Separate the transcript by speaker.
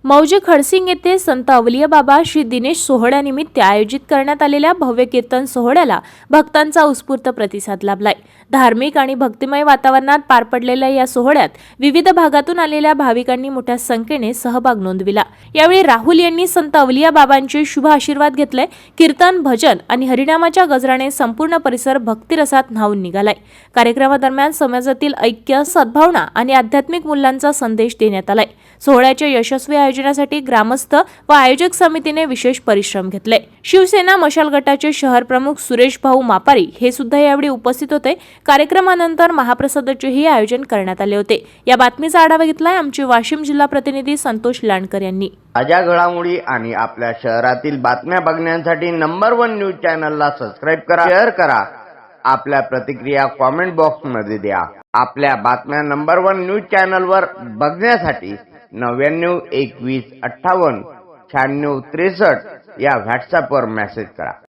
Speaker 1: मौजे खडसिंग येथे संत अवलिया बाबा श्री दिनेश सोहळ्यानिमित्त आयोजित करण्यात आलेल्या भव्य कीर्तन सोहळ्याला भक्तांचा उत्स्फूर्त प्रतिसाद लाभलाय। धार्मिक आणि भक्तिमय वातावरणात पार पडलेल्या या सोहळ्यात विविध भागातून आलेल्या भाविकांनी मोठ्या संख्येने सहभाग नोंदविला। यावेळी राहुल यांनी संत अवलिया बाबांचे शुभ आशीर्वाद घेतले। कीर्तन, भजन आणि हरिनामाच्या गजराने संपूर्ण परिसर भक्तिरसात न्हाऊन निघालाय। कार्यक्रमादरम्यान समाजातील ऐक्य, सद्भावना आणि आध्यात्मिक मूल्यांचा संदेश देण्यात आलाय। सोहळ्याच्या यशस्वी आयोजनासाठी ग्रामस्थ व आयोजक समितीने विशेष परिश्रम घेतले। शिवसेना मशाल गटाचे शहर प्रमुख सुरेश भाऊ मापारी हे सुद्धा यावेळी उपस्थित होते। कार्यक्रमानंतर महाप्रसादाचेही आयोजन करण्यात आले होते। या बातमीचा आढावा घेतलाय आमचे वाशिम जिल्हा प्रतिनिधी संतोष लांडकर यांनी।
Speaker 2: ताज्या घडामोडी आणि आपल्या शहरातील बातम्या बघण्यासाठी नंबर 1 न्यूज चॅनलला सबस्क्राइब करा, शेअर करा, आपल्या प्रतिक्रिया कमेंट बॉक्स मध्ये द्या। आपल्या बातम्या नंबर 1 न्यूज चॅनलवर बघण्यासाठी 99 21 58 96 63 या व्हॉट्सअपवर मेसेज करा।